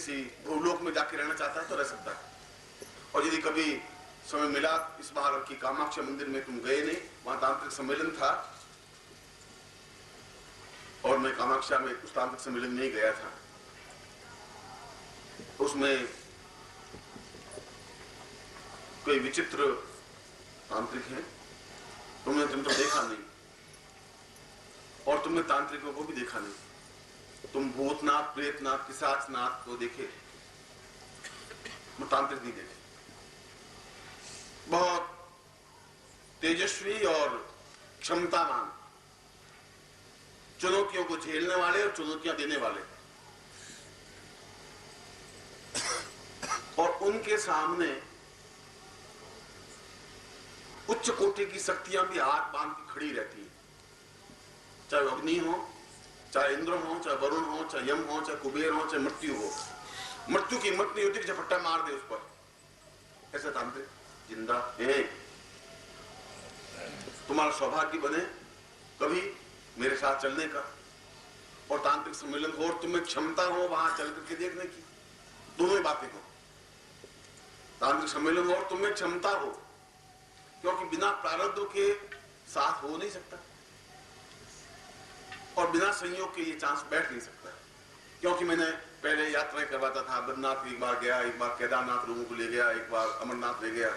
किसी भूलोक में जाके रहना चाहता है तो रह सकता है। और यदि कभी समय मिला, इस बार की कामाख्या मंदिर में तुम गए नहीं, वहां तांत्रिक सम्मेलन था और मैं कामाख्या में उस तांत्रिक सम्मेलन में ही गया था। उसमें कोई विचित्र तांत्रिक हैं, तुमने तो देखा नहीं और तुमने तांत्रिकों को भी देखा नहीं। तुम भूतनाथ, प्रेतनाथ, पिशाचनाथ को देखे, तांत्रिक नहीं देखे। बहुत तेजस्वी और क्षमतावान, चुनौतियों को झेलने वाले और चुनौतियां देने वाले, और उनके सामने उच्च कोटि की शक्तियां भी हाथ बांध के खड़ी रहती हैं। चाहे अग्नि हो, चाहे इंद्र हो, चाहे वरुण हो, चाहे यम हो, चाहे कुबेर हो, चाहे मृत्यु हो। मृत्यु की हिम्मत नहीं होती कि झपट्टा मार दे उस पर। ऐसा तांत्रिक जिंदा है। तुम्हारा सौभाग्य बने कभी मेरे साथ चलने का और तांत्रिक सम्मेलन हो और तुम्हें क्षमता हो वहां चल करके देखने की। दोनों ही बातें हो, तांत्रिक सम्मेलन हो और तुम्हें क्षमता हो, क्योंकि बिना प्रारब्ध के साथ हो नहीं सकता और बिना संयोग के ये चांस बैठ नहीं सकता। क्योंकि मैंने पहले यात्राएं करवाता था, बद्रीनाथ एक बार गया, एक बार केदारनाथ लोगों को ले गया, एक बार अमरनाथ ले गया।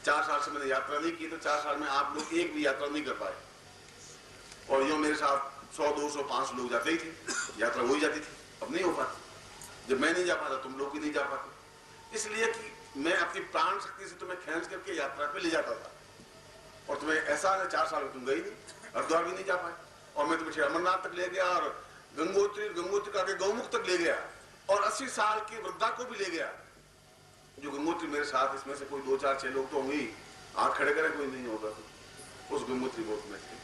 4 साल से मैंने यात्रा नहीं की, तो 4 साल में आप लोग एक भी यात्रा नहीं कर पाए। और यूं मेरे साथ 100, 200, 500 लोग जाते ही थे, यात्रा हो ही जाती थी। अब नहीं हो पाती। जब मैं नहीं जा पाता तुम लोग भी नहीं जा पाते, इसलिए कि मैं अपनी प्राण शक्ति से तुम्हें खींच करके यात्रा पे ले जाता था। और तुम्हें ऐसा है 4 साल में तुम गई नहीं, हरिद्वार भी नहीं जा पाए, और मैं तुम्हें अमरनाथ तक ले गया और गंगोत्री का के गौमुख तक ले गया और 80 साल की वृद्धा को भी ले गया। जो गंगोत्री मेरे साथ, इसमें से कोई 2, 4, 6 लोग तो होंगे ही, हाथ खड़े करें कोई नहीं होगा तो उस गंगोत्री बोट में थे।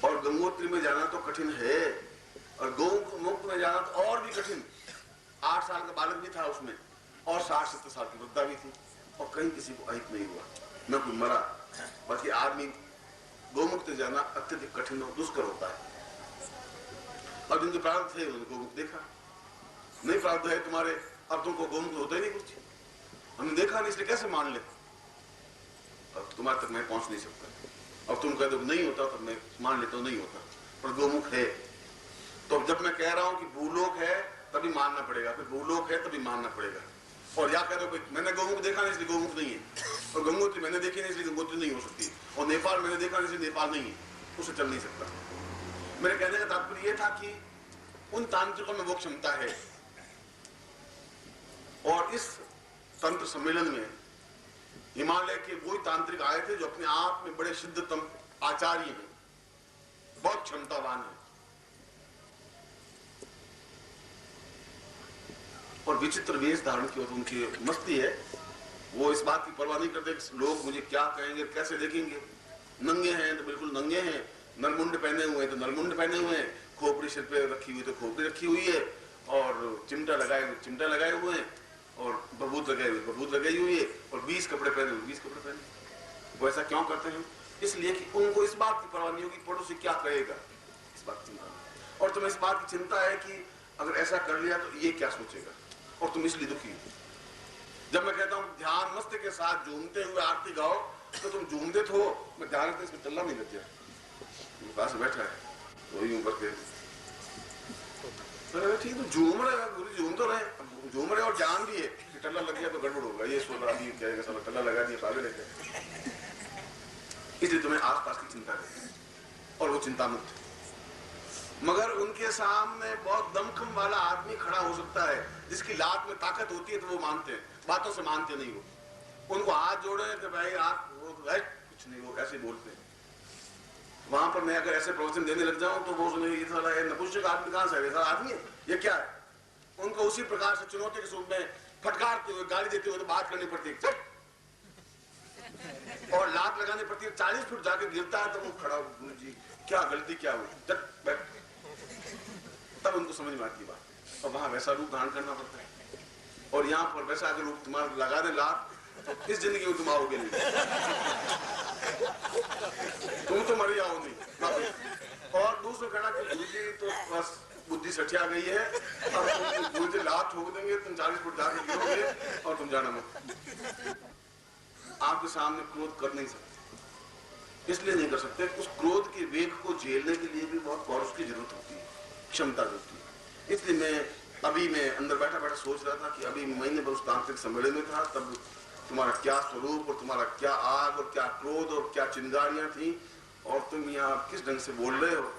और गंगोत्री में जाना तो कठिन है और गौमुख में जाना तो और भी कठिन। 8 साल का बालक भी था उसमें और 60-70 साल की वृद्धा भी थी और कहीं किसी को अहित नहीं हुआ, न कोई मरा। बाकी आदमी गौमुख से जाना अत्यधिक कठिन और दुष्कर होता है। और जिनके प्रारब्ध थे उन्होंने गौमुख देखा, नहीं प्रारब्ध है तुम्हारे, अब तुमको गौमुख होता ही नहीं कुछ, हमने देखा नहीं इसलिए कैसे मान ले। अब तुम्हारे तक मैं पहुंच नहीं सकता। अब तुम कहते हो नहीं होता, तब मैं मान लेता हूं नहीं होता, पर गौमुख है। तो जब मैं कह रहा हूं कि भूलोक है तभी मानना पड़ेगा, फिर भूलोक है तभी मानना पड़ेगा। और या कह दो मैंने गौमुख देखा नहीं इसलिए गौमुख नहीं है, और गंगोत्री मैंने देखी नहीं इसलिए गंगोत्री नहीं हो सकती, और नेपाल मैंने देखा नहीं इसलिए नेपाल नहीं है, उसे चल नहीं सकता। मेरे कहने का तात्पर्य यह था कि उन तांत्रिकों में वो क्षमता है। और इस तंत्र सम्मेलन में हिमालय के वही तांत्रिक आए थे जो अपने आप में बड़े सिद्धतम आचार्य हैं, बहुत क्षमतावान हैं और विचित्र वेश धारण की और उनकी मस्ती है। वो इस बात की परवाह नहीं करते लोग मुझे क्या कहेंगे, कैसे देखेंगे। नंगे हैं तो बिल्कुल नंगे हैं, नलमुंड पहने हुए हैं तो नलमुंड पहने हुए हैं, खोपड़ी सिर पे रखी हुई तो खोपड़ी रखी हुई है, और चिमटा लगाए हुए हैं, और बबूत लगाए हुए बबूत लगाई हुई है, और 20 कपड़े पहने हुए 20 कपड़े पहने। वो ऐसा क्यों करते हैं? इसलिए कि उनको इस बात की परवाह नहीं होगी पड़ोसी क्या कहेगा, इस बात की चिंता। और तुम्हें इस बात की चिंता है कि अगर ऐसा कर लिया तो ये क्या सोचेगा, और तुम इसलिए दुखी हो। जब मैं कहता हूँ ध्यान मस्त के साथ झूमते हुए आरती गाओ, तो तुम झूमते तो मैं ध्यान रखते इसमें टल्ला नहीं लग गया, पास बैठा है तो यूं करके ठीक तो झूम रहे, गुरु झूम तो रहे, झूम रहे और जान भी है कि टल्ला लग गया तो गड़बड़ होगा, ये सोच रहा कहेगा साला टल्ला लगा दिया पागल है। इसलिए तुम्हें आसपास की चिंता रहती है और वो चिंता मुक्त है। मगर उनके सामने बहुत दमखम वाला आदमी खड़ा हो सकता है जिसकी लात में ताकत होती है, तो वो मानते हैं, बातों से मानते नहीं। वो उनको हाथ जोड़े कि भाई आप वो कुछ नहीं, वो ऐसे बोलते हैं। वहां पर मैं अगर ऐसे प्रवचन देने लग जाऊं तो वो ये साला नपुंसक आदमी कहां से है, ऐसा आदमी है ये क्या है? उनको उसी प्रकार से चुनौती के रूप में फटकारते हुए गाली देते हुए तो बात करनी पड़ती है और लात लगानी पड़ती है। 40 फुट जाके गिरता है तो वो खड़ा, गुरु जी क्या गलती क्या हुई, तब उनको समझ में आती बात। और वहां वैसा रूप धारण करना पड़ता है, और यहाँ पर वैसा अगर रूप तुम्हारा लगा दे लात तो इस जिंदगी में तुम आओगे नहीं, तुम तो मर जाओ नहीं। और दूसरा कहना कि गुरु जी तो बस बुद्धि सठिया गई है, अब गुरु जी लात हाथ ठोक देंगे, तुम 40 फुट जाके गिरोगे और तुम जाना मत। आपके सामने क्रोध कर नहीं सकते, इसलिए नहीं कर सकते, उस क्रोध के वेग को झेलने के लिए भी बहुत पौरुष की जरूरत होती है, क्षमता होती है। इसलिए मैं अंदर बैठा बैठा सोच रहा था कि अभी महीने भर उस तांत्रिक सम्मेलन में था, तब तुम्हारा क्या स्वरूप और तुम्हारा क्या आग और क्या क्रोध और क्या चिंगारियां थी, और तुम यहाँ किस ढंग से बोल रहे हो।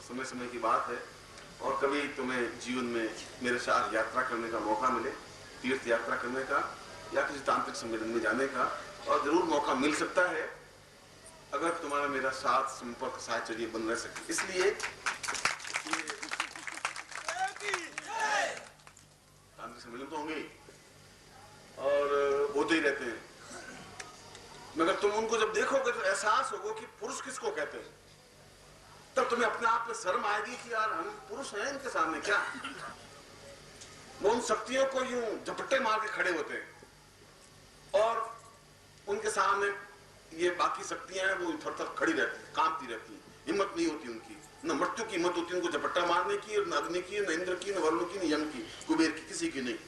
समय समय की बात है, और कभी तुम्हें जीवन में मेरे साथ यात्रा करने का मौका मिले, तीर्थ यात्रा करने का या किसी तांत्रिक सम्मेलन में जाने का, और जरूर मौका मिल सकता है अगर तुम्हारा मेरा साथ संपर्क साहचर्य बन रह सके। इसलिए तांत्रिक सम्मेलन तो होंगे और होते ही रहते हैं, मगर तुम उनको जब देखोगे तो एहसास होगा कि पुरुष किसको कहते हैं। तब तुम्हें अपने आप में शर्म आएगी कि यार हम पुरुष हैं इनके सामने क्या। वो उन शक्तियों को यूं झपट्टे मार के खड़े होते हैं और उनके सामने ये बाकी शक्तियां हैं वो थर थर खड़ी रहती है, कांपती रहती है, हिम्मत नहीं होती उनकी, न मृत्यु की हिम्मत होती है उनको झपट्टा मारने की, न अग्नि की, न इंद्र की, न वरुण की, न यम की, कुबेर की, किसी की नहीं।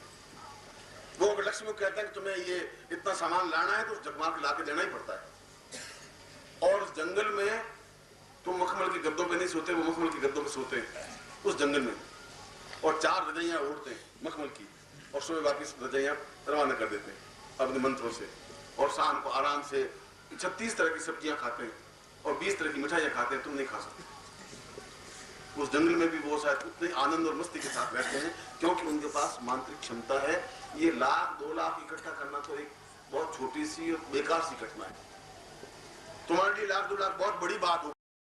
वो अगर लक्ष्मी को कहता है कि तुम्हें ये इतना सामान लाना है तो जगमा के लाके देना ही पड़ता है। और उस जंगल में तुम मखमल के गद्दों पे नहीं सोते, वो मखमल के गद्दों पे सोते हैं उस जंगल में, और 4 रजाइयां ओढ़ते हैं मखमल की, और सुबह वापिस रजाइयां रवाना कर देते हैं अपने मंत्रों से, और शाम को आराम से 36 तरह की सब्जियां खाते हैं और 20 तरह की मिठाइयां खाते हैं। तुम नहीं खा सकते। उस जंगल में भी वो शायद उतने आनंद और मस्ती के साथ रहते हैं, क्योंकि उनके पास मांत्रिक क्षमता है। ये 1 लाख 2 लाख इकट्ठा करना तो एक बहुत छोटी सी और बेकार सी घटना है। तुम्हारे लिए 1 लाख 2 लाख बहुत बड़ी बात हो।